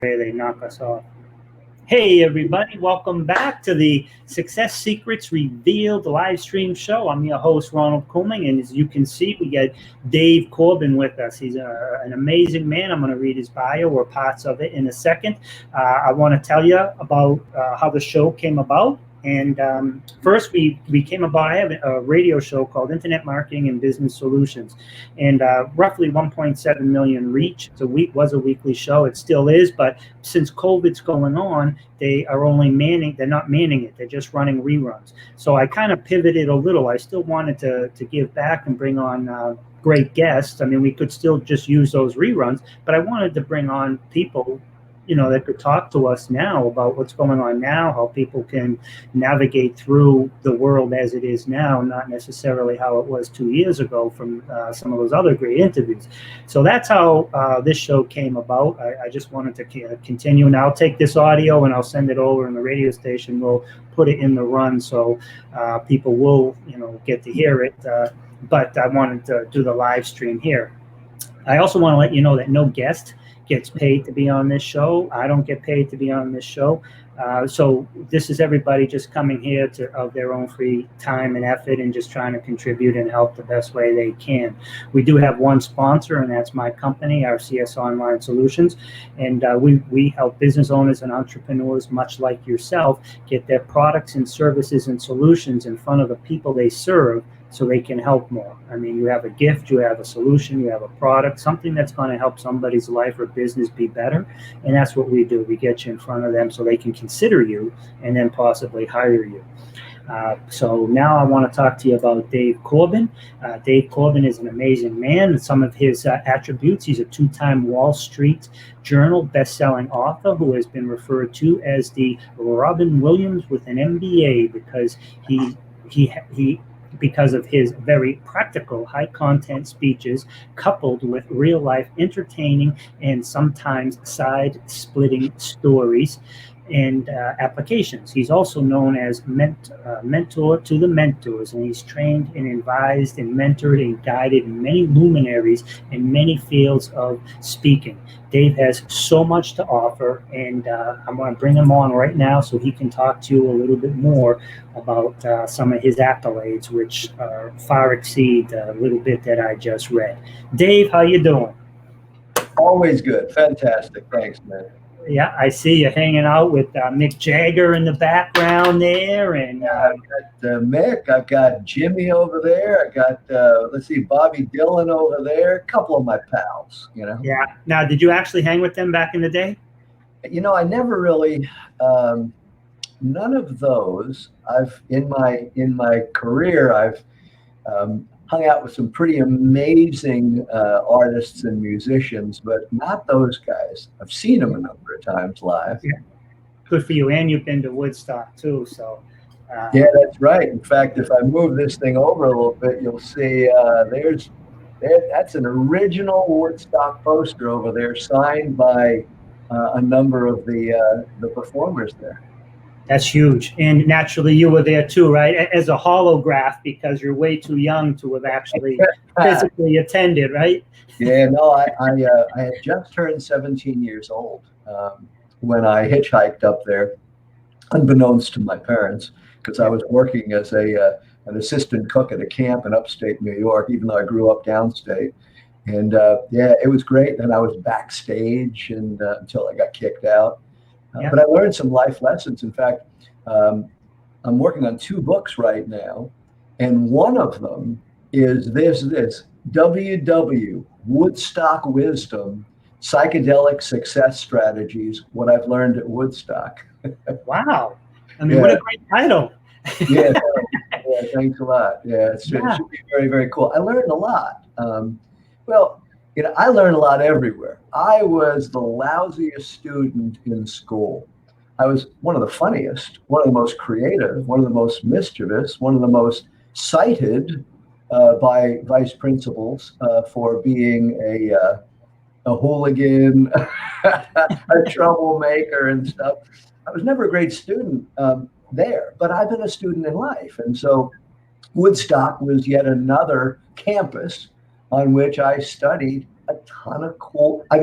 They knock us off. Hey, everybody, welcome back to the Success Secrets Revealed live stream show. I'm your host, Ronald Couming, and as you can see, we got Dave Corbin with us. He's an amazing man. I'm going to read his bio or parts of it in a second. I want to tell you about how the show came about. And first, we came about. I have a radio show called Internet Marketing and Business Solutions, and roughly 1.7 million reach. Was a weekly show. It still is, but since COVID's going on, they are only they're not manning it. They're just running reruns. So I kind of pivoted a little. I still wanted to give back and bring on great guests. I mean, we could still just use those reruns, but I wanted to bring on people that could talk to us now about what's going on now, how people can navigate through the world as it is now, not necessarily how it was 2 years ago from some of those other great interviews. So that's how this show came about. I just wanted to continue, and I'll take this audio and I'll send it over, and the radio station will put it in the run so people will, get to hear it. But I wanted to do the live stream here. I also want to let you know that no guest gets paid to be on this show. I don't get paid to be on this show. So this is everybody just coming here of their own free time and effort and just trying to contribute and help the best way they can. We do have one sponsor, and that's my company, RCS Online Solutions. And we help business owners and entrepreneurs, much like yourself, get their products and services and solutions in front of the people they serve, so they can help more. I mean, you have a gift, you have a solution, you have a product, something that's going to help somebody's life or business be better. And that's what we do. We get you in front of them so they can consider you and then possibly hire you. So now I want to talk to you about Dave Corbin. Dave Corbin is an amazing man. Some of his attributes: he's a two-time Wall Street Journal best-selling author who has been referred to as the Robin Williams with an MBA because because of his very practical, high-content speeches coupled with real-life entertaining and sometimes side-splitting stories and applications. He's also known as mentor to the mentors, and he's trained and advised and mentored and guided many luminaries in many fields of speaking. Dave has so much to offer, and I'm going to bring him on right now so he can talk to you a little bit more about some of his accolades, which far exceed the little bit that I just read. Dave, how you doing? Always good. Fantastic. Thanks, man. Yeah, I see you hanging out with Mick Jagger in the background there, and I've got Mick. I've got Jimmy over there. I got Bobby Dylan over there. A couple of my pals. Yeah. Now, did you actually hang with them back in the day? I never really. None of those. In my career, I've hung out with some pretty amazing artists and musicians, but not those guys. I've seen them a number of times live. Yeah. Good for you. And you've been to Woodstock too. So. Yeah, that's right. In fact, if I move this thing over a little bit, you'll see that's an original Woodstock poster over there, signed by a number of the performers there. That's huge. And naturally, you were there too, right? As a holograph, because you're way too young to have actually physically attended, right? Yeah, no, I had just turned 17 years old when I hitchhiked up there, unbeknownst to my parents, because I was working as an assistant cook at a camp in upstate New York, even though I grew up downstate. And it was great. And I was backstage and until I got kicked out. But I learned some life lessons. In fact, I'm working on 2 books right now, and one of them is this WW Woodstock Wisdom, Psychedelic Success Strategies, What I've Learned at Woodstock. Wow. I mean, what a great title. Yeah, thanks a lot. Yeah, it should be very, very cool. I learned a lot. I learned a lot everywhere. I was the lousiest student in school. I was one of the funniest, one of the most creative, one of the most mischievous, one of the most cited by vice principals for being a hooligan, a troublemaker and stuff. I was never a great student there, but I've been a student in life. And so Woodstock was yet another campus on which I studied a ton of cool, I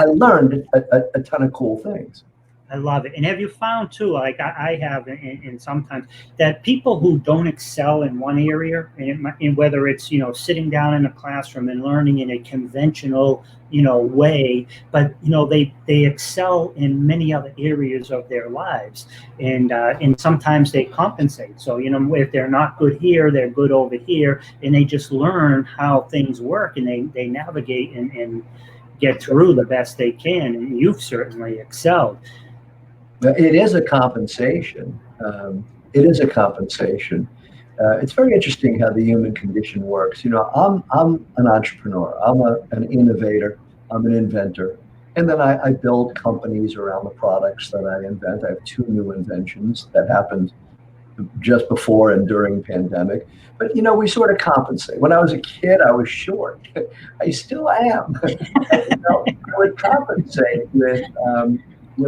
learned a ton of cool things. I love it. And have you found too, like I have, and sometimes that people who don't excel in one area, and whether it's, sitting down in a classroom and learning in a conventional, way, but, they excel in many other areas of their lives. And sometimes they compensate. So, if they're not good here, they're good over here. And they just learn how things work, and they navigate and get through the best they can. And you've certainly excelled. It is a compensation. It is a compensation. It's very interesting how the human condition works. I'm an entrepreneur. I'm an innovator. I'm an inventor. And then I build companies around the products that I invent. I have 2 new inventions that happened just before and during pandemic. But, we sort of compensate. When I was a kid, I was short. I still am. I would compensate with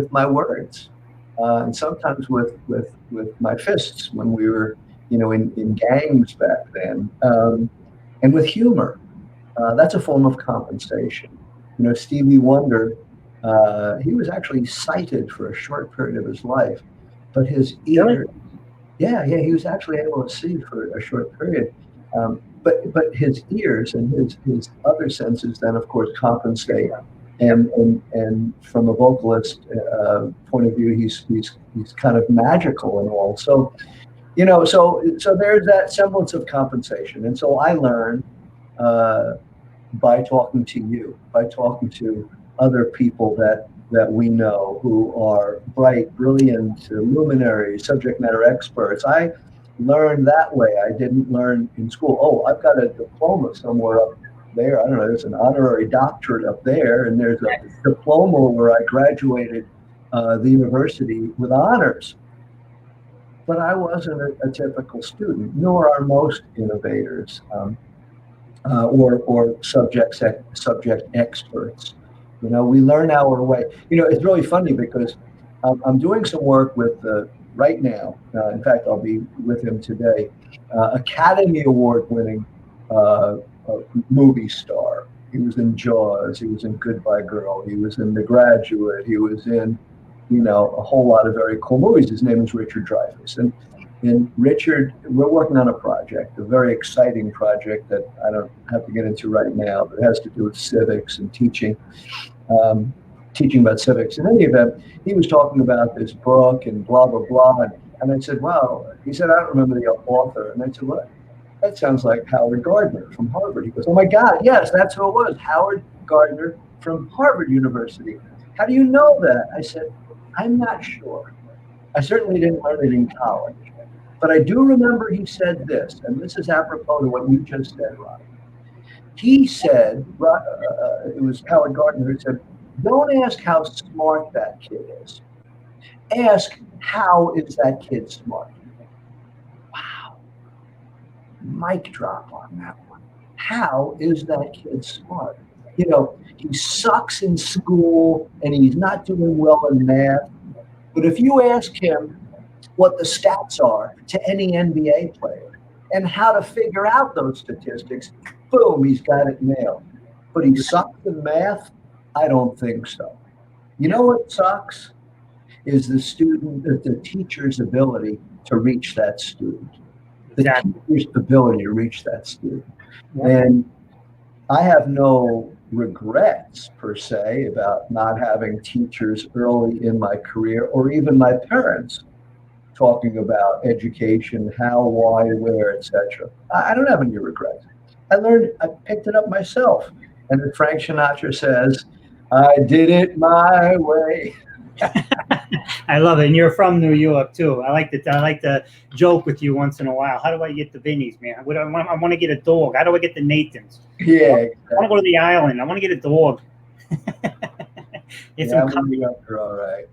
my words. And sometimes with my fists when we were, in gangs back then, and with humor. That's a form of compensation. Stevie Wonder, he was actually sighted for a short period of his life, but his ear, he was actually able to see for a short period. But his ears and his other senses then, of course, compensate. And from a vocalist point of view, he's kind of magical and all. So, so there's that semblance of compensation. And so I learned by talking to you, by talking to other people that we know who are bright, brilliant, luminaries, subject matter experts. I learned that way. I didn't learn in school. Oh, I've got a diploma somewhere up there. I don't know, there's an honorary doctorate up there, and there's a diploma where I graduated the university with honors. But I wasn't a typical student, nor are most innovators or subject experts. We learn our way. It's really funny because I'm doing some work with right now. In fact, I'll be with him today. Academy Award winning movie star. He was in Jaws. He was in Goodbye Girl. He was in The Graduate. He was in, a whole lot of very cool movies. His name is Richard Dreyfuss. And Richard, we're working on a project, a very exciting project that I don't have to get into right now, but it has to do with civics and teaching about civics. In any event, he was talking about this book and blah, blah, blah. And I said, well, he said, I don't remember the author. And I said, what? That sounds like Howard Gardner from Harvard. He goes, oh my God, yes, that's who it was. Howard Gardner from Harvard University. How do you know that? I said, I'm not sure. I certainly didn't learn it in college. But I do remember he said this, and this is apropos to what you just said, Ron. He said, it was Howard Gardner who said, don't ask how smart that kid is. Ask, how is that kid smart? Wow. Mic drop on that one. How is that kid smart? He sucks in school and he's not doing well in math. But if you ask him what the stats are to any NBA player and how to figure out those statistics, boom, he's got it nailed. But he sucks in math? I don't think so. You know what sucks? Is the teacher's ability to reach that student. The teacher's ability to reach that student. Yeah. And I have no regrets per se about not having teachers early in my career, or even my parents talking about education, how, why, where, etc. I don't have any regrets. I picked it up myself. And as Frank Sinatra says, I did it my way. I love it. And you're from New York too. I like to joke with you once in a while. How do I get the Vinnies, man? I want to get a dog. How do I get the Nathans? Yeah, exactly. I want to go to the island. I want to get a dog. You're all right.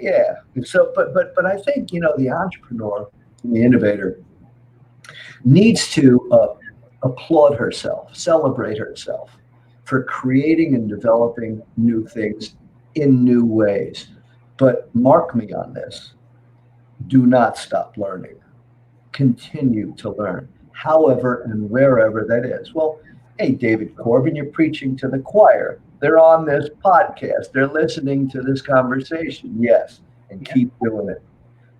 Yeah. So, but I think the entrepreneur, the innovator, needs to applaud herself, celebrate herself for creating and developing new things in new ways. But mark me on this. Do not stop learning. Continue to learn, however and wherever that is. Well, Hey, David Corbin, you're preaching to the choir. They're on this podcast. They're listening to this conversation. Yes, and keep doing it.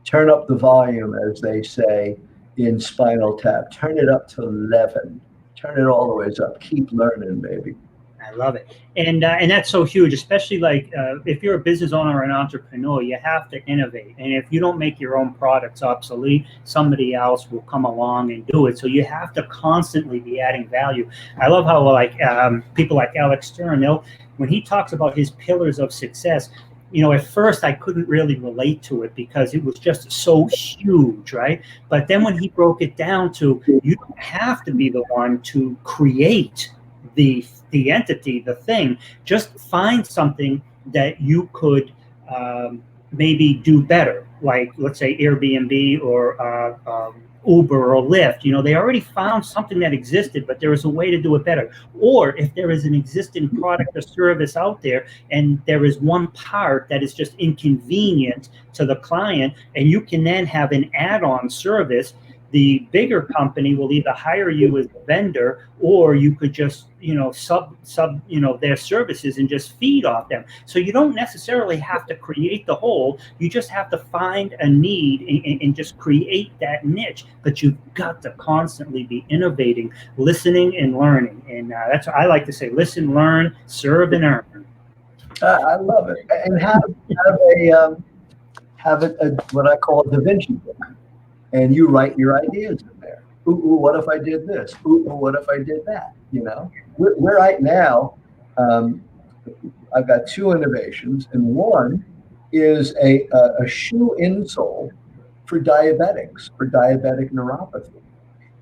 Turn up the volume, as they say in Spinal Tap. Turn it up to 11. Turn it all the way up. Keep learning, baby. I love it, and that's so huge, especially like if you're a business owner or an entrepreneur, you have to innovate. And if you don't make your own products obsolete, somebody else will come along and do it. So you have to constantly be adding value. I love how like people like Alex Stern, when he talks about his pillars of success, at first I couldn't really relate to it because it was just so huge, right? But then when he broke it down to, you don't have to be the one to create the entity, the thing. Just find something that you could maybe do better, like let's say Airbnb or Uber or Lyft. They already found something that existed, but there is a way to do it better. Or if there is an existing product or service out there and there is one part that is just inconvenient to the client, and you can then have an add-on service, the bigger company will either hire you as a vendor, or you could just sub their services and just feed off them. So you don't necessarily have to create the whole. You just have to find a need and just create that niche. But you've got to constantly be innovating, listening and learning. And that's what I like to say: listen, learn, serve, and earn. I love it. And have a what I call a Da Vinci book. And you write your ideas in there. Ooh, what if I did this? Ooh, what if I did that? We're right now, I've got two innovations, and one is a shoe insole for diabetics, for diabetic neuropathy.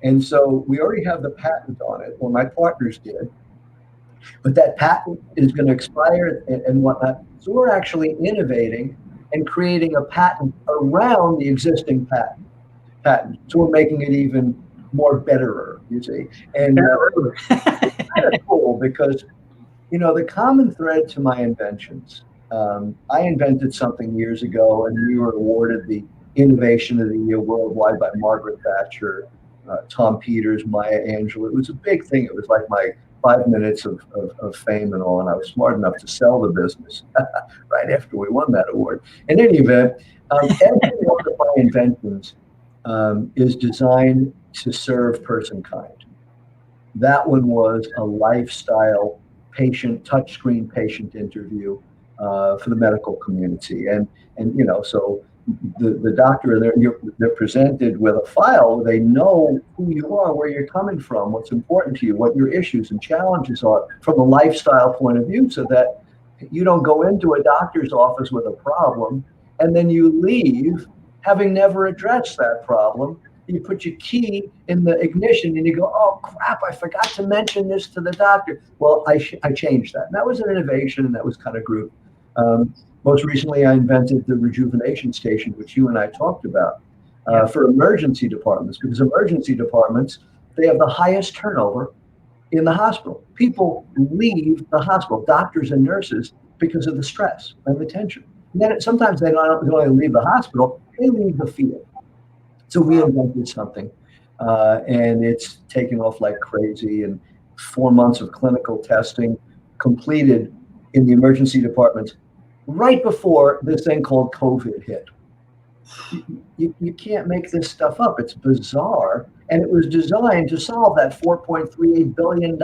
And so we already have the patent on it, or my partners did, but that patent is going to expire and whatnot. So we're actually innovating and creating a patent around the existing patent. So we're making it even more betterer, you see. And it's kind of cool because, the common thread to my inventions, I invented something years ago, and we were awarded the Innovation of the Year worldwide by Margaret Thatcher, Tom Peters, Maya Angelou. It was a big thing. It was like my 5 minutes of fame and all, and I was smart enough to sell the business right after we won that award. In any event, every one of my inventions is designed to serve person kind. That one was a lifestyle touchscreen patient interview for the medical community, and so the doctor, they're presented with a file where they know who you are, where you're coming from, what's important to you, what your issues and challenges are from a lifestyle point of view, so that you don't go into a doctor's office with a problem and then you leave having never addressed that problem. You put your key in the ignition and you go, oh crap, I forgot to mention this to the doctor. Well, I changed that. And that was an innovation, and that was kind of group. Most recently, I invented the rejuvenation station, which you and I talked about, for emergency departments, because emergency departments, they have the highest turnover in the hospital. People leave the hospital, doctors and nurses, because of the stress and the tension. And then sometimes they don't only leave the hospital, they leave the field. So we invented something, and it's taken off like crazy. And 4 months of clinical testing completed in the emergency departments right before this thing called COVID hit. You can't make this stuff up. It's bizarre. And it was designed to solve that $4.38 billion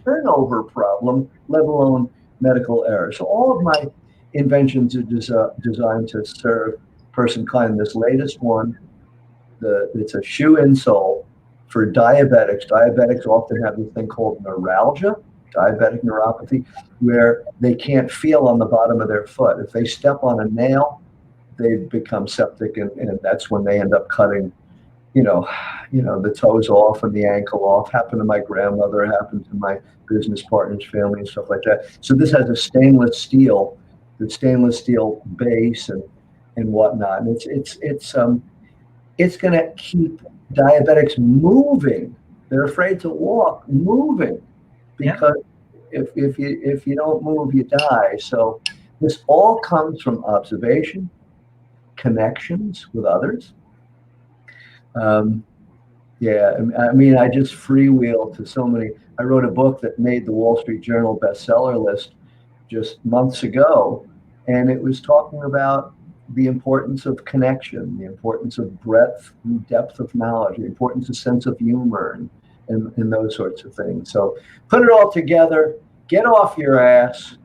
turnover problem, let alone medical error. So all of my inventions are designed to serve person kind. This latest one, it's a shoe insole for diabetics. Diabetics often have this thing called neuralgia, diabetic neuropathy, where they can't feel on the bottom of their foot. If they step on a nail, they become septic, and that's when they end up cutting, the toes off and the ankle off. Happened to my grandmother, happened to my business partner's family and stuff like that. So this has a stainless steel base and whatnot. And it's going to keep diabetics moving. They're afraid to walk, moving, because if you don't move, you die. So this all comes from observation, connections with others, Yeah, I mean, I just freewheel to so many. I wrote a book that made the Wall Street Journal bestseller list just months ago, and it was talking about the importance of connection, the importance of breadth and depth of knowledge, the importance of sense of humor, and those sorts of things. So put it all together, get off your ass,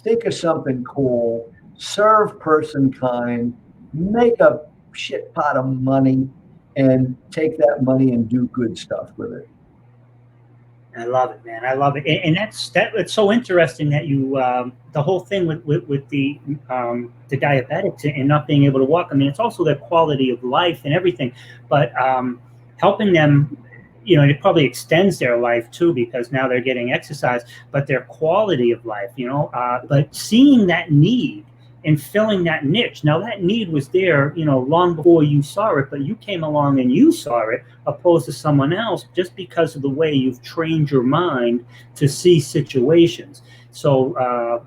think of something cool, serve person kind, make a shit pot of money, and take that money and do good stuff with it. I love it, man. I love it, and it's so interesting that you the whole thing with the diabetics and not being able to walk. I mean, it's also their quality of life and everything, but helping them, you know, it probably extends their life too because now they're getting exercise, but their quality of life, you know. But seeing that need and filling that niche. Now that need was there, you know, long before you saw it, but you came along and you saw it opposed to someone else just because of the way you've trained your mind to see situations. So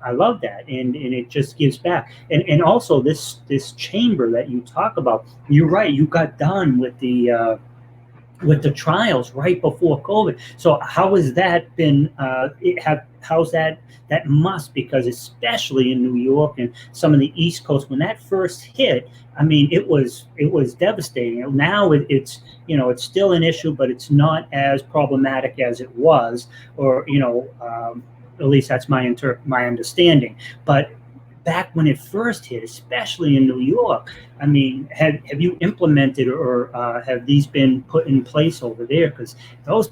I love that, and it just gives back. And also this chamber that you talk about, you're right, you got done with the trials right before COVID. So how has that been? How's that? That must, because especially in New York and some of the East Coast, when that first hit, I mean, it was devastating. Now it's, you know, it's still an issue, but it's not as problematic as it was, or, you know, at least that's my understanding. But back when it first hit, especially in New York, I mean, have you implemented or have these been put in place over there? Because those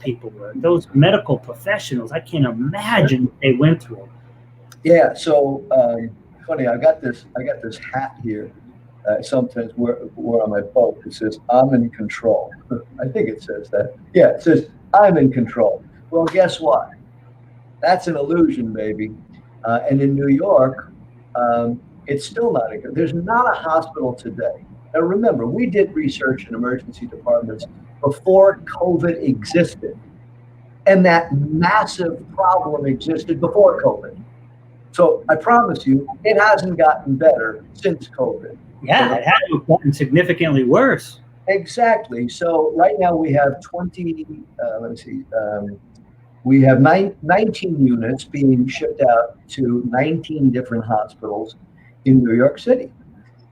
medical professionals, I can't imagine what they went through. Yeah. So funny, I got this hat here. Sometimes we're on my boat. It says "I'm in control." I think it says that. Yeah, it says "I'm in control." Well, guess what? That's an illusion, baby. And in New York, it's still not a good. There's not a hospital today. Now remember, we did research in emergency departments before COVID existed, and that massive problem existed before COVID. So I promise you, it hasn't gotten better since COVID. Yeah, it had to have gotten significantly worse. Exactly. So right now we have 20. Let me see. We have 19 units being shipped out to 19 different hospitals in New York City.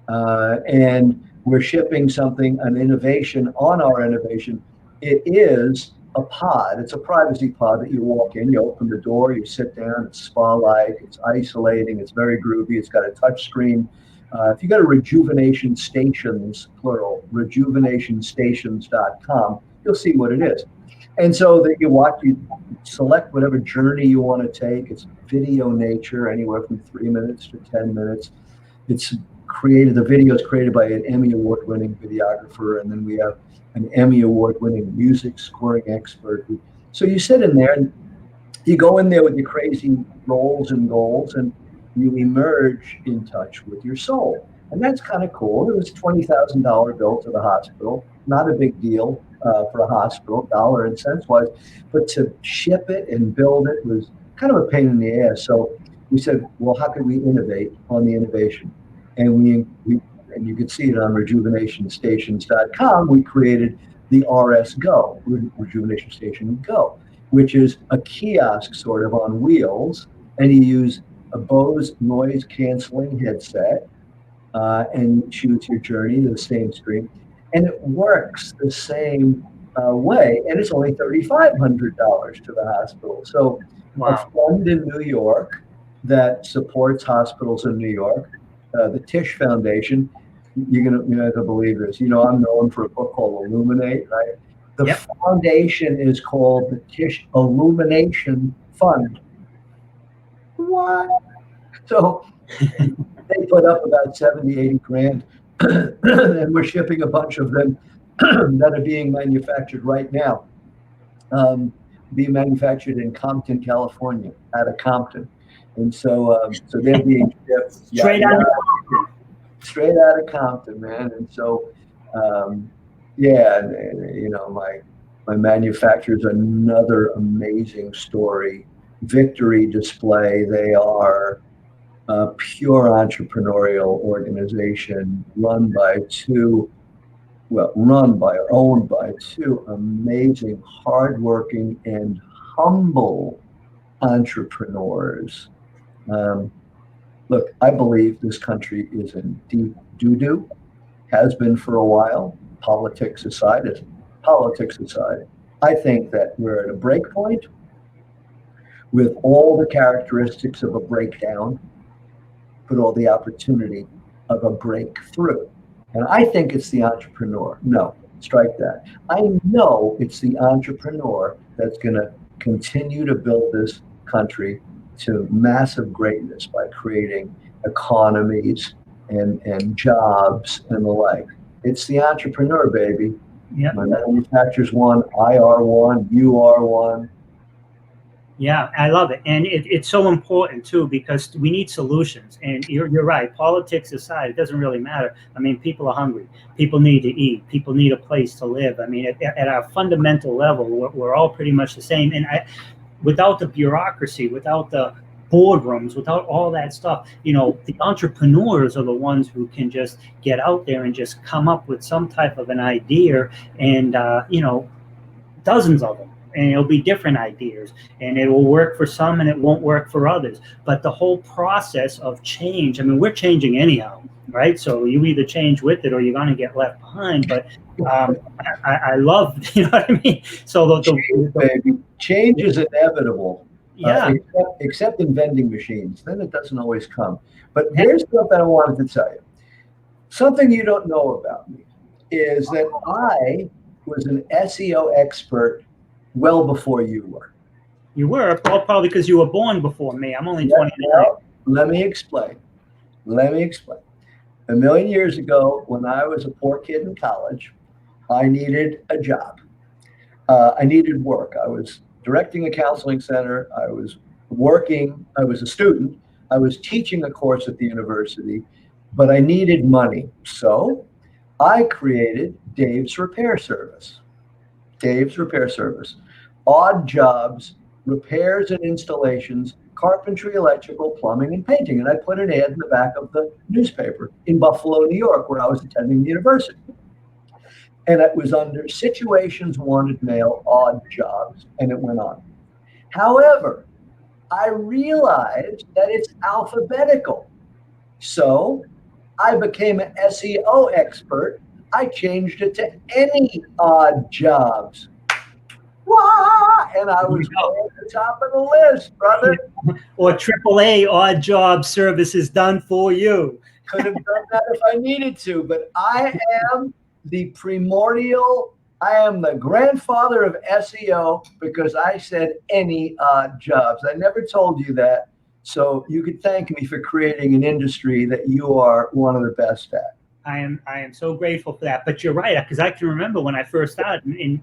And we're shipping an innovation on our innovation. It is a pod. It's a privacy pod that you walk in, you open the door, you sit down, it's spa-like, it's isolating, it's very groovy, it's got a touch screen. If you go to Rejuvenation Stations, plural, rejuvenationstations.com, you'll see what it is. And so that you select whatever journey you want to take. It's video nature, anywhere from 3 minutes to 10 minutes. The video is created by an Emmy Award-winning videographer, and then we have an Emmy Award-winning music scoring expert. So you sit in there and you go in there with your crazy roles and goals, and you emerge in touch with your soul. And that's kind of cool. It was a $20,000 bill to the hospital. Not a big deal for a hospital, dollar and cents wise, but to ship it and build it was kind of a pain in the ass. So we said, well, how could we innovate on the innovation? And and you can see it on rejuvenationstations.com. We created the RS Go, Rejuvenation Station Go, which is a kiosk sort of on wheels, and you use a Bose noise canceling headset and choose your journey to the same stream. And it works the same way, and it's only $3,500 to the hospital. So Wow. A fund in New York that supports hospitals in New York, the Tisch Foundation, you're gonna believe this. You know, I'm known for a book called Illuminate, right? The foundation is called the Tisch Illumination Fund. What? So they put up about 70, 80 grand, and we're shipping a bunch of them that are being manufactured right now. Being manufactured in Compton, California, out of Compton. And so they're being shipped straight out of Compton, man. And so, my manufacturer is another amazing story. Victory Display. They are a pure entrepreneurial organization run by two well, run by or owned by two amazing, hardworking, and humble entrepreneurs. Um, Look, I believe this country is in deep doo-doo, has been for a while. Politics aside, I think that we're at a break point with all the characteristics of a breakdown, but all the opportunity of a breakthrough. And I think it's the entrepreneur. No, strike that. I know it's the entrepreneur that's going to continue to build this country to massive greatness by creating economies and jobs and the like. It's the entrepreneur, baby. Yeah. My manufacturer's one, I are one, you are one. Yeah, I love it. And it's so important too, because we need solutions. And you're right. Politics aside, it doesn't really matter. I mean, people are hungry. People need to eat. People need a place to live. I mean, at our fundamental level, we're all pretty much the same. And without the bureaucracy, without the boardrooms, without all that stuff, the entrepreneurs are the ones who can just get out there and just come up with some type of an idea, and dozens of them, and it'll be different ideas, and it will work for some and it won't work for others. But the whole process of change, I mean, we're changing anyhow, right? So you either change with it or you're going to get left behind. But I love, you know what I mean? So change is inevitable. Yeah. Except in vending machines, then it doesn't always come. But here's something I wanted to tell you. Something you don't know about me is that I was an SEO expert well before you were. You were, probably because you were born before me. I'm only 29. Well, let me explain. A million years ago, when I was a poor kid in college, I needed a job. I needed work. I was directing a counseling center. I was working. I was a student. I was teaching a course at the university, but I needed money. So I created Dave's Repair Service. Dave's Repair Service. Odd jobs, repairs and installations, carpentry, electrical, plumbing, and painting. And I put an ad in the back of the newspaper in Buffalo, New York, where I was attending the university. And it was under situations wanted mail, odd jobs, and it went on. However, I realized that it's alphabetical. So I became an SEO expert. I changed it to any odd jobs. Wah! And I was at the top of the list, brother. Or AAA odd job services done for you. Could have done that if I needed to, but I am the grandfather of SEO because I said any odd jobs. I never told you that. So you could thank me for creating an industry that you are one of the best at. I am so grateful for that. But you're right, because I can remember when I first started, and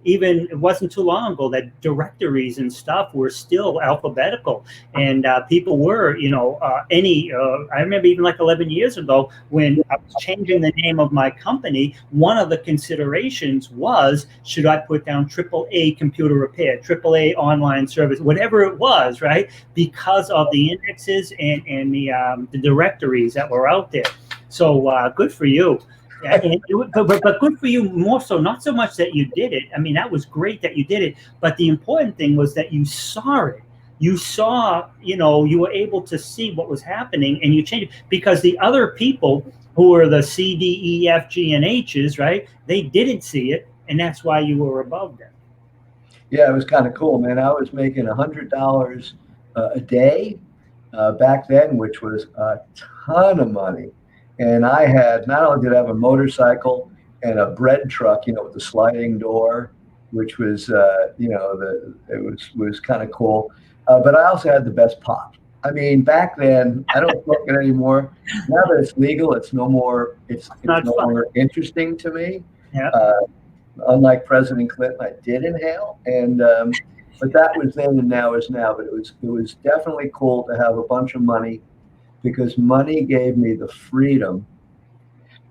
even it wasn't too long ago that directories and stuff were still alphabetical, and people were, I remember even like 11 years ago when I was changing the name of my company, one of the considerations was, should I put down AAA computer repair, AAA online service, whatever it was, right? Because of the indexes and the directories that were out there. So good for you. But good for you more so, not so much that you did it. I mean, that was great that you did it. But the important thing was that you saw it. You saw, you were able to see what was happening and you changed it. Because the other people who were the C, D, E, F, G, and H's, right, they didn't see it. And that's why you were above them. Yeah, it was kind of cool, man. I was making $100 a day back then, which was a ton of money. And I had, not only did I have a motorcycle and a bread truck, with the sliding door, which was, it was kind of cool. But I also had the best pot. I mean, back then, I don't smoke it anymore. Now that it's legal, it's no longer interesting to me. Yeah. Unlike President Clinton, I did inhale, but that was then and now is now. But it was definitely cool to have a bunch of money, because money gave me the freedom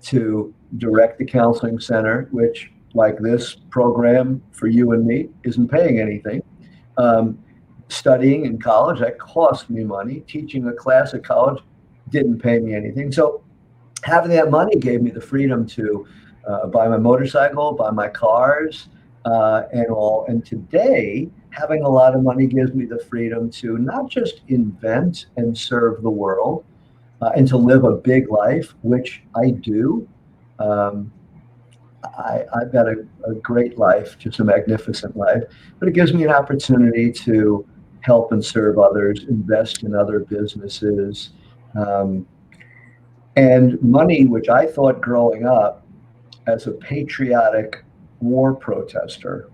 to direct the counseling center, which, like this program for you and me, isn't paying anything. Studying in college, that cost me money. Teaching a class at college didn't pay me anything. So having that money gave me the freedom to buy my motorcycle, buy my cars, and all. And today, having a lot of money gives me the freedom to not just invent and serve the world, and to live a big life, which I do. Um, I've got a great life, just a magnificent life, but it gives me an opportunity to help and serve others, invest in other businesses. Um, and money, which I thought growing up as a patriotic war protester,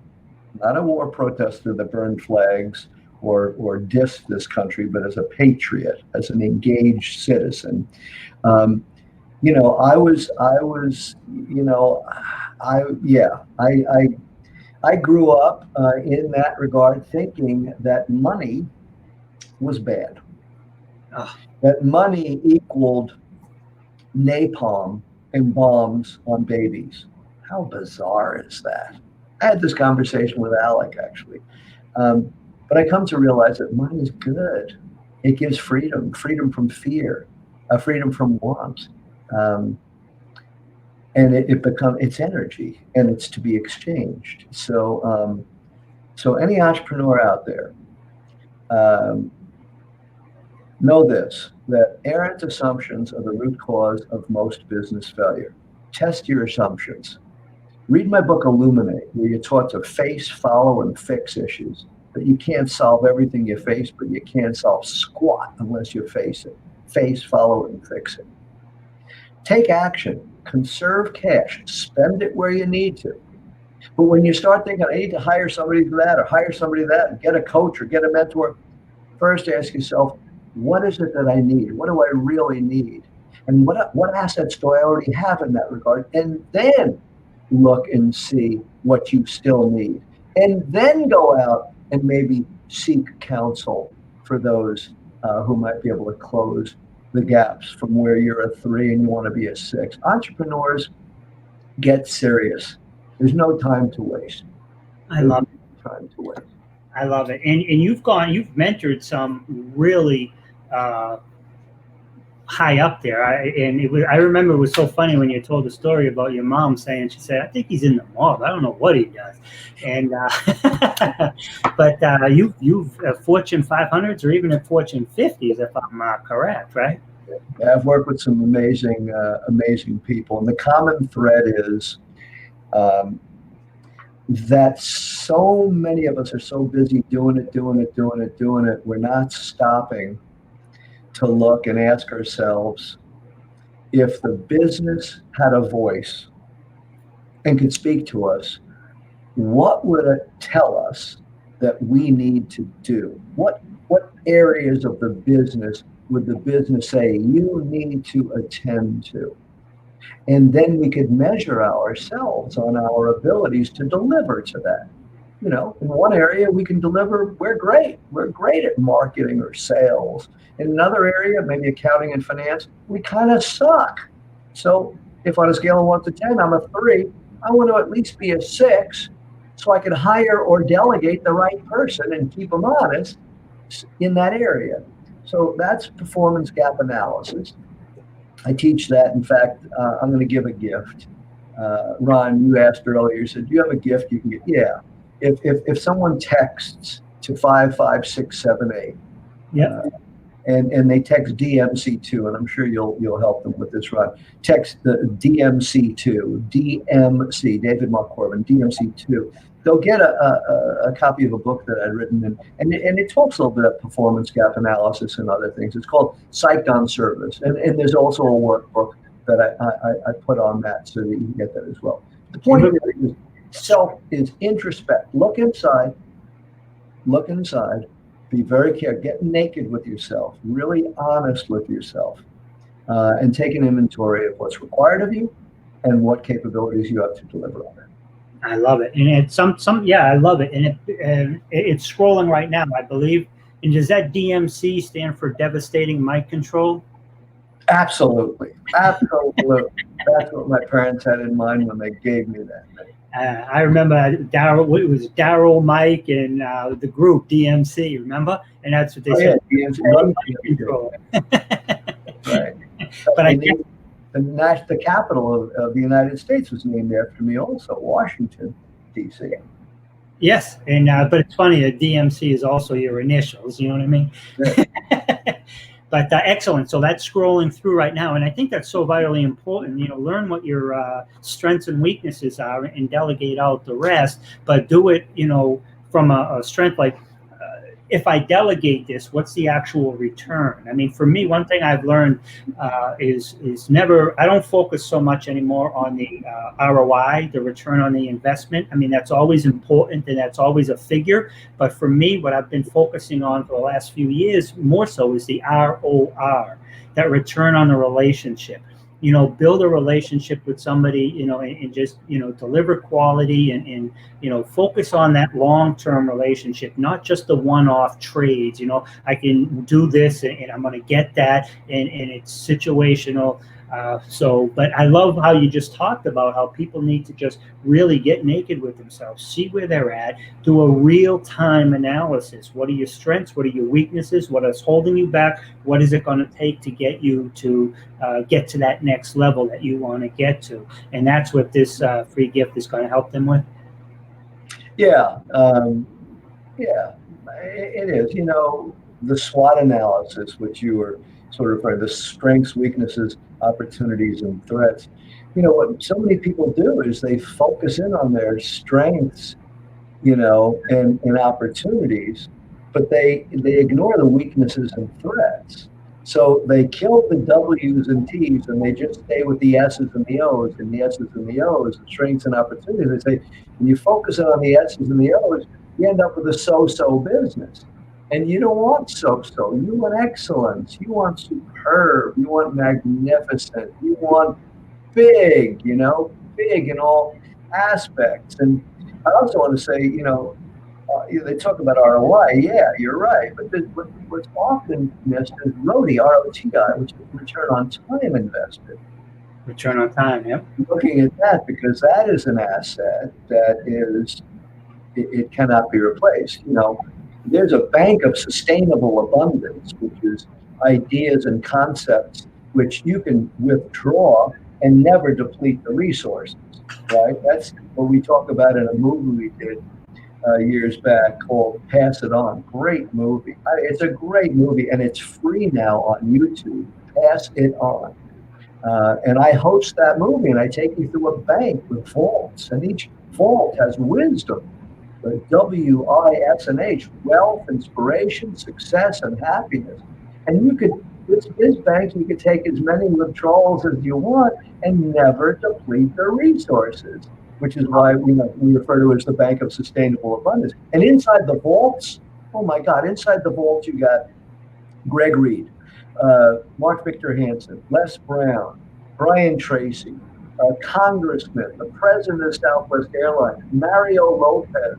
not a war protester that burned flags or dissed this country, but as a patriot, as an engaged citizen. Um, I grew up in that regard thinking that money was bad, Ah, that money equaled napalm and bombs on babies. How bizarre is that? I had this conversation with Alec, actually. But I come to realize that money is good. It gives freedom, freedom from fear, freedom from want. Um, and it's energy, and it's to be exchanged. So any entrepreneur out there, um, know this, that errant assumptions are the root cause of most business failure. Test your assumptions. Read my book, Illuminate, where you're taught to face, follow, and fix issues. That you can't solve everything you face, but you can't solve squat unless you face it. Face, follow, and fix it. Take action. Conserve cash. Spend it where you need to. But when you start thinking, I need to hire somebody for that, or hire somebody for that, and get a coach or get a mentor, first ask yourself, what is it that I need? What do I really need? And what assets do I already have in that regard? And then look and see what you still need. And then go out and maybe seek counsel for those who might be able to close the gaps from where you're a 3 and you want to be a 6. Entrepreneurs, get serious. There's no time to waste. I love it. Time to waste. I love it. And you've mentored some really high up there. I remember it was so funny when you told the story about your mom saying, she said, I think he's in the mob. I don't know what he does. And but you've Fortune 500s or even at Fortune 50s, if I'm correct, right? Yeah, I've worked with some amazing people, and the common thread is that so many of us are so busy doing it. We're not stopping to look and ask ourselves, if the business had a voice and could speak to us, what would it tell us that we need to do? What areas of the business would the business say you need to attend to? And then we could measure ourselves on our abilities to deliver to that. In one area we can deliver, we're great at marketing or sales. In another area, maybe accounting and finance, we kind of suck. So if on a scale of 1 to 10, I'm a 3, I want to at least be a 6 so I can hire or delegate the right person and keep them honest in that area. So that's performance gap analysis. I teach that. In fact, I'm going to give a gift. Ron, you asked earlier, you said, do you have a gift you can get? Yeah. If someone texts to 55678, Yeah. And they text DMC2, and I'm sure you'll help them with this, Ron. Text the DMC2, DMC, David Mark Corbin, DMC2. They'll get a copy of a book that I'd written, and it talks a little bit of performance gap analysis and other things. It's called Psyched on Service, and there's also a workbook that I put on that so that you can get that as well. The point is, self is introspect. Look inside, be very careful, get naked with yourself, really honest with yourself, and take an inventory of what's required of you and what capabilities you have to deliver on it. I love it. And it's I love it. And it's scrolling right now, I believe. And does that DMC stand for devastating mind control? Absolutely. That's what my parents had in mind when they gave me that. I remember Daryl. It was Daryl, Mike, and the group DMC. Remember? And that's what they said. Yeah, DMC. Control. Right. But the capital of the United States was named after me also, Washington, D.C. Yes, and but it's funny that DMC is also your initials. You know what I mean? Yeah. But excellent. So that's scrolling through right now, and I think that's so vitally important. You know, learn what your strengths and weaknesses are, and delegate out the rest. But do it, you know, from a strength like. If I delegate this, what's the actual return? I mean, for me, one thing I've learned is never. I don't focus so much anymore on the ROI, the return on the investment. I mean, that's always important and that's always a figure. But for me, what I've been focusing on for the last few years more so is the ROR, that return on the relationship. You know, build a relationship with somebody, you know, and just, you know, deliver quality and, you know, focus on that long-term relationship, not just the one-off trades. You know, I can do this and I'm going to get that, and it's situational. But I love how you just talked about how people need to just really get naked with themselves, see where they're at, do a real-time analysis. What are your strengths? What are your weaknesses? What is holding you back? What is it going to take to get you to get to that next level that you want to get to? And that's what this free gift is going to help them with. Yeah, it is. You know, the SWOT analysis, which you were sort of referring, the strengths, weaknesses, opportunities, and threats. You know, what so many people do is they focus in on their strengths, you know, and opportunities, but they ignore the weaknesses and threats. So they kill the W's and T's and they just stay with the S's and the O's and the S's and the O's, the strengths and opportunities. They say, when you focus on the S's and the O's, you end up with a so-so business. And you don't want so-so. You want excellence. You want superb. You want magnificent. You want big, you know, big in all aspects. And I also want to say, you know, they talk about ROI. Yeah, you're right. But what's often missed is ROTI, ROTI, which is return on time invested. Return on time, yep. Looking at that, because that is an asset that is, it cannot be replaced. You know, there's a bank of sustainable abundance, which is ideas and concepts which you can withdraw and never deplete the resources, right? That's what we talk about in a movie we did years back called Pass It On. Great movie. It's a great movie, and it's free now on YouTube. Pass It On. And I host that movie, and I take you through a bank with vaults, and each vault has wisdom. WISH, wealth, inspiration, success, and happiness. And you could, this bank, you could take as many withdrawals as you want and never deplete their resources, which is why we refer to it as the bank of sustainable abundance. And inside the vaults, oh my God, inside the vaults you got Greg Reed, Mark Victor Hansen, Les Brown, Brian Tracy, Congressman, the president of Southwest Airlines, Mario Lopez,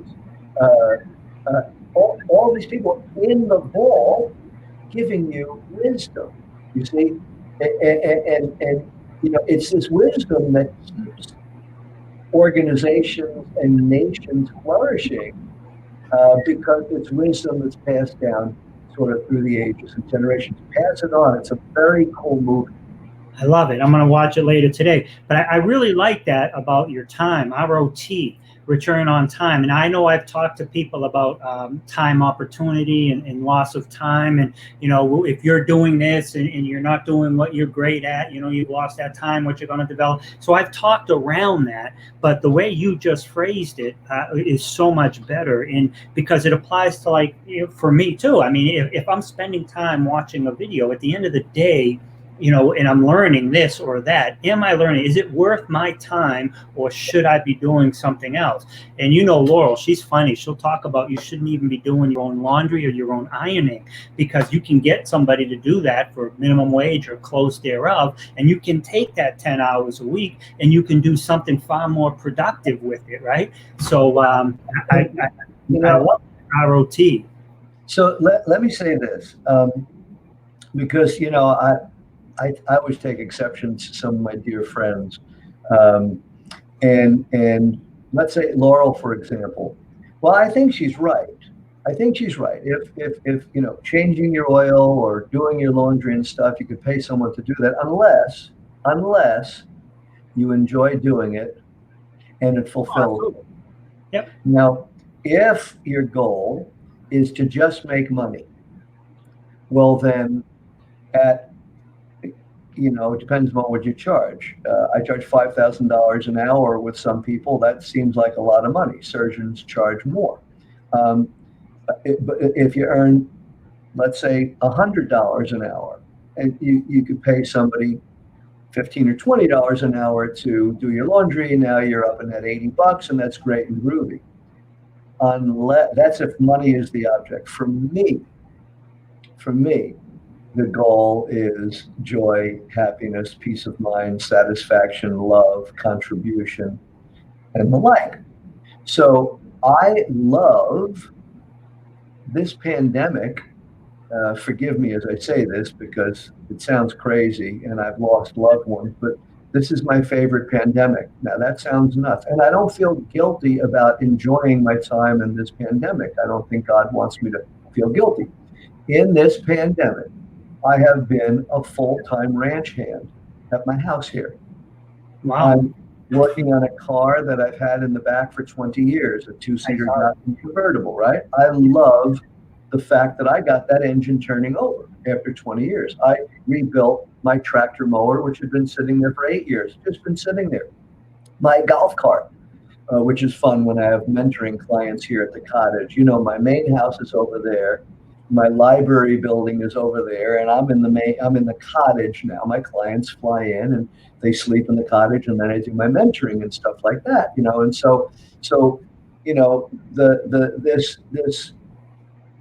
all these people in the vault giving you wisdom, you see? And you know, it's this wisdom that keeps organizations and nations flourishing because it's wisdom that's passed down sort of through the ages and generations. Pass It On. It's a very cool movie. I love it. I'm going to watch it later today. But I really like that about your time, ROT, return on time. And I know I've talked to people about time opportunity and loss of time. And, you know, if you're doing this and you're not doing what you're great at, you know, you've lost that time, what you're going to develop. So I've talked around that. But the way you just phrased it is so much better. And because it applies to, like, you know, for me, too. I mean, if I'm spending time watching a video, at the end of the day, you know, and I'm learning this or that, am I learning? Is it worth my time, or should I be doing something else? And you know, Laurel, she's funny. She'll talk about you shouldn't even be doing your own laundry or your own ironing, because you can get somebody to do that for minimum wage or close thereof, and you can take that 10 hours a week and you can do something far more productive with it, right? So I love ROT. So let me say this, because, you know, I always take exception to some of my dear friends, and let's say Laurel, for example. Well, I think she's right. If you know, changing your oil or doing your laundry and stuff, you could pay someone to do that, unless unless you enjoy doing it and it Oh, fulfills you. absolutely. Yep. Now, if your goal is to just make money, well, then at, it depends on what you charge. I charge $5,000 an hour with some people. That seems like a lot of money. Surgeons charge more. Um, but if you earn, let's say, $100 an hour, and you could pay somebody $15 or $20 an hour to do your laundry, now you're up in that $80, and that's great and groovy. Unless that's if money is the object. For me, the goal is joy, happiness, peace of mind, satisfaction, love, contribution, and the like. So I love this pandemic. Forgive me as I say this because it sounds crazy and I've lost loved ones, but this is my favorite pandemic. Now that sounds nuts. And I don't feel guilty about enjoying my time in this pandemic. I don't think God wants me to feel guilty. In this pandemic, I have been a full-time ranch hand at my house here. Wow. I'm working on a car that I've had in the back for 20 years, a two-seater convertible, right? I love the fact that I got that engine turning over after 20 years. I rebuilt my tractor mower, which had been sitting there for 8 years, just been sitting there. My golf cart, which is fun when I have mentoring clients here at the cottage. My main house is over there. My library building is over there, and I'm in the cottage now. My clients fly in and they sleep in the cottage, and then I do my mentoring and stuff like that. And so this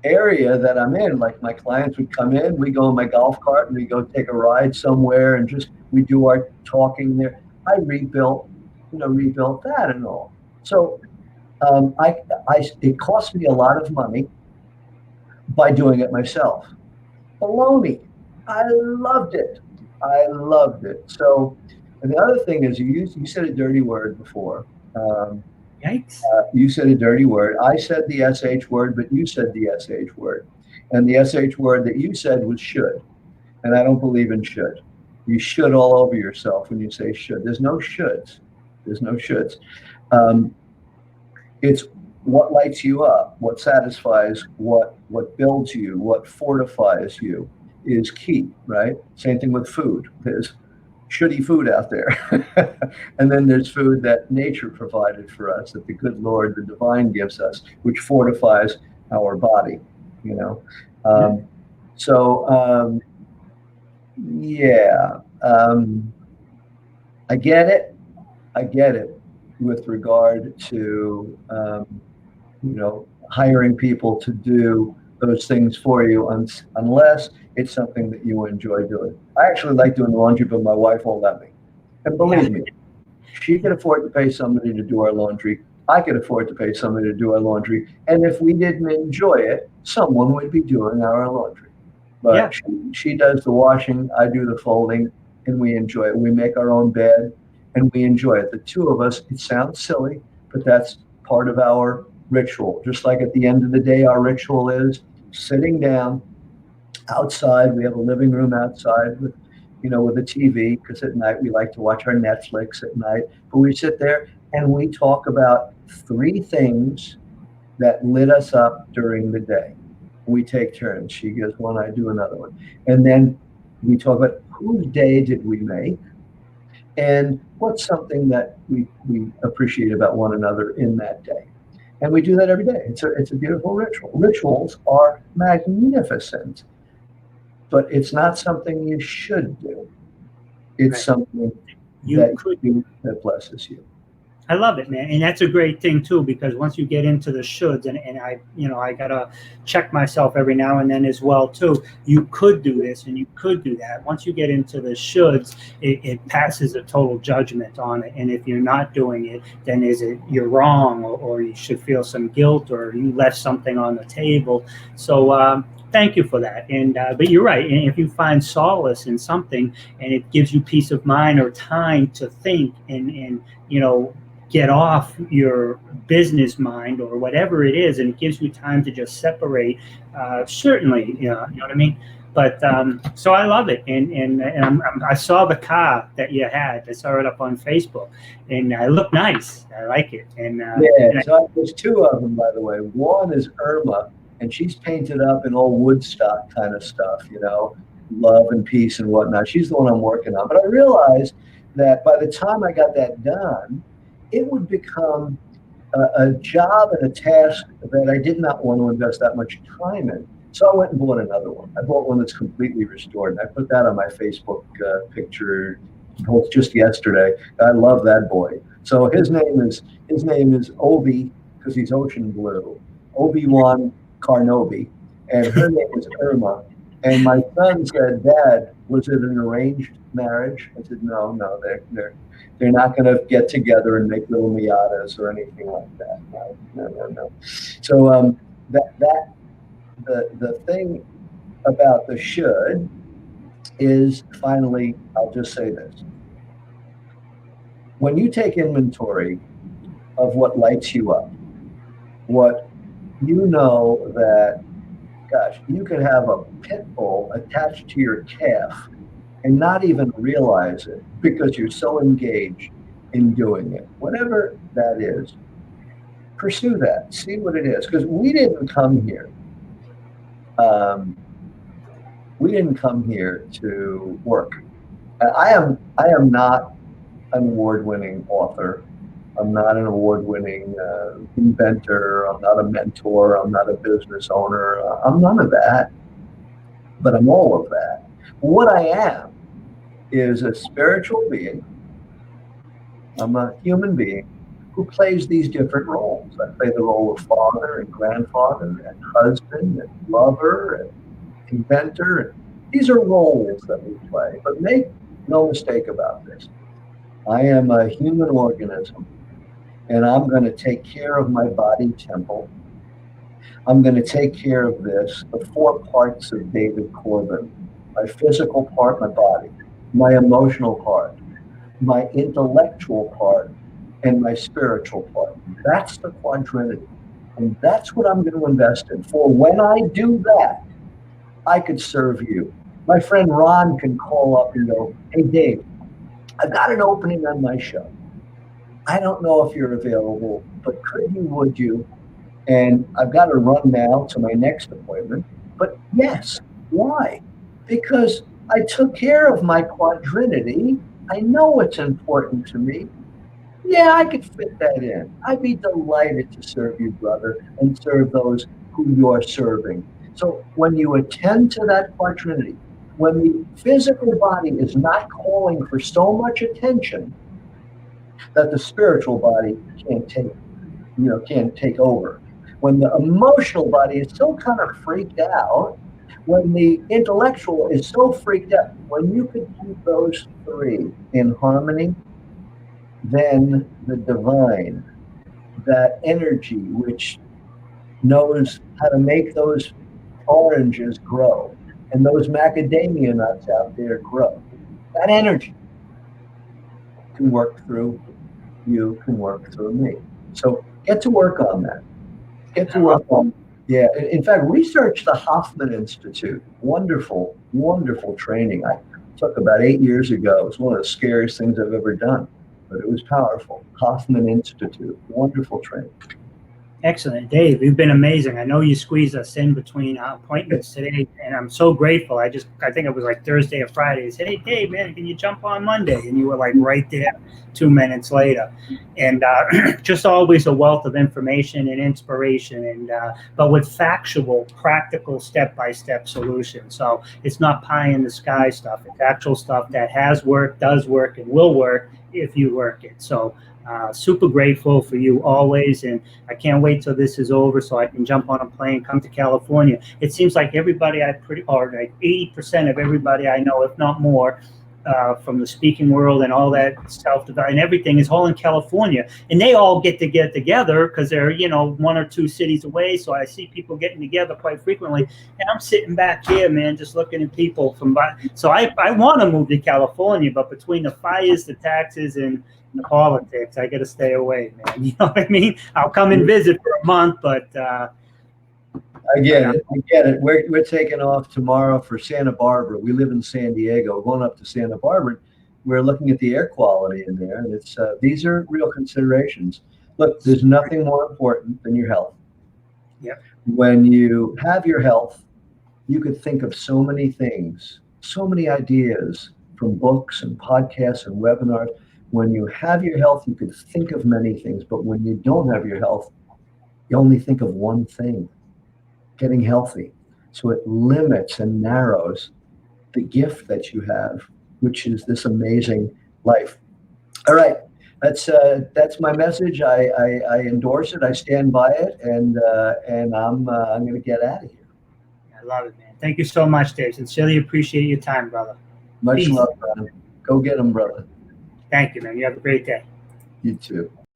area that I'm in, like my clients would come in, we go in my golf cart and we go take a ride somewhere and just we do our talking there. I rebuilt that and all. So it cost me a lot of money by doing it myself. Baloney. I loved it. So, and the other thing is you said a dirty word before. Yikes. You said a dirty word. I said the SH word, but you said the SH word. And the SH word that you said was should. And I don't believe in should. You should all over yourself when you say should. There's no shoulds. It's what lights you up, what satisfies, what builds you, what fortifies you is key, right? Same thing with food. There's shitty food out there. And then there's food that nature provided for us, that the good Lord, the divine gives us, which fortifies our body, Yeah. I get it with regard to, hiring people to do those things for you unless it's something that you enjoy doing. I actually like doing laundry, but my wife won't let me. And believe me, she could afford to pay somebody to do our laundry. I could afford to pay somebody to do our laundry. And if we didn't enjoy it, someone would be doing our laundry. But she does the washing, I do the folding, and we enjoy it. We make our own bed, and we enjoy it. The two of us, it sounds silly, but that's part of our ritual. Just like at the end of the day, our ritual is sitting down outside. We have a living room outside with a TV, because at night we like to watch our Netflix at night. But we sit there and we talk about 3 things that lit us up during the day. We take turns. She gives one, I do another one. And then we talk about whose day did we make and what's something that we appreciate about one another in that day. And we do that every day. It's a beautiful ritual. Rituals are magnificent, but it's not something you should do. It's something that blesses you. I love it, man. And that's a great thing too, because once you get into the shoulds, and I gotta check myself every now and then as well too. You could do this and you could do that. Once you get into the shoulds, it passes a total judgment on it. And if you're not doing it, then you're wrong, or you should feel some guilt, or you left something on the table. So thank you for that. And but you're right. And if you find solace in something and it gives you peace of mind or time to think and get off your business mind or whatever it is, and it gives you time to just separate, certainly, you know what I mean? But so I love it, and I saw the car that you had. I saw it up on Facebook, and it looked nice. I like it. And so there's two of them, by the way. One is Irma, and she's painted up in old Woodstock kind of stuff, love and peace and whatnot. She's the one I'm working on. But I realized that by the time I got that done, it would become a job and a task that I did not want to invest that much time in. So I went and bought another one. I bought one that's completely restored. And I put that on my Facebook picture just yesterday. I love that boy. So his name is Obi, because he's ocean blue. Obi-Wan Carnobi, and her name is Irma. And my son said, "Dad, was it an arranged marriage?" I said, "No, they're not going to get together and make little Miatas or anything like that. No. So the thing about the should is, finally, I'll just say this: when you take inventory of what lights you up, what that, gosh, you could have a pit bull attached to your calf and not even realize it because you're so engaged in doing it. Whatever that is, pursue that. See what it is. Because we didn't come here. We didn't come here to work. I am not an award-winning author. I'm not an award-winning inventor. I'm not a mentor. I'm not a business owner. I'm none of that. But I'm all of that. What I am is a spiritual being. I'm a human being who plays these different roles. I play the role of father and grandfather and husband and lover and inventor. These are roles that we play. But make no mistake about this. I am a human organism, and I'm going to take care of my body temple. I'm going to take care of the 4 parts of David Corbin: my physical part, my body; my emotional part; my intellectual part; and my spiritual part. That's the quadrinity. And that's what I'm going to invest in. For when I do that, I could serve you. My friend Ron can call up and go, "Hey, Dave, I've got an opening on my show. I don't know if you're available, but could you, would you? And I've got to run now to my next appointment." But yes, why? Because I took care of my quadrinity. I know it's important to me. Yeah, I could fit that in. I'd be delighted to serve you, brother, and serve those who you're serving. So when you attend to that quadrinity, when the physical body is not calling for so much attention that the spiritual body can't take over, when the emotional body is so kind of freaked out, when the intellectual is so freaked out, when you could keep those 3 in harmony, then the divine, that energy which knows how to make those oranges grow and those macadamia nuts out there grow, that energy can work through you, can work through me. So get to work on that. Get to work on. Yeah. In fact, research the Hoffman Institute. Wonderful, wonderful training. I took about 8 years ago. It was one of the scariest things I've ever done, but it was powerful. Hoffman Institute. Wonderful training. Excellent. Dave, you've been amazing. I know you squeezed us in between our appointments today, and I'm so grateful. I think it was like Thursday or Friday. I said, "Hey, Dave, man, can you jump on Monday?" And you were like right there 2 minutes later. And just always a wealth of information and inspiration, and but with factual, practical, step-by-step solutions. So it's not pie in the sky stuff. It's actual stuff that has worked, does work, and will work if you work it. So super grateful for you always, and I can't wait till this is over so I can jump on a plane, come to California. It seems like everybody or like 80% of everybody I know, if not more, from the speaking world and all that self-development and everything is all in California, and they all get together because they're 1 or 2 cities away. So I see people getting together quite frequently, and I'm sitting back here, man, just looking at people from. So I want to move to California, but between the fires, the taxes, and the politics, I got to stay away, man. You know what I mean? I'll come and visit for a month, but I get it. I get it. We're taking off tomorrow for Santa Barbara. We live in San Diego. We're going up to Santa Barbara. We're looking at the air quality in there, and it's these are real considerations. Look, there's nothing more important than your health. Yep. When you have your health, you could think of so many things, so many ideas from books and podcasts and webinars. When you have your health, you could think of many things, but when you don't have your health, you only think of one thing, getting healthy. So it limits and narrows the gift that you have, which is this amazing life. All right. That's my message. I endorse it. I stand by it, and I'm going to get out of here. I love it, man. Thank you so much, Dave. Sincerely appreciate your time, brother. Much love, brother. Go get them, brother. Thank you, man. You have a great day. You too.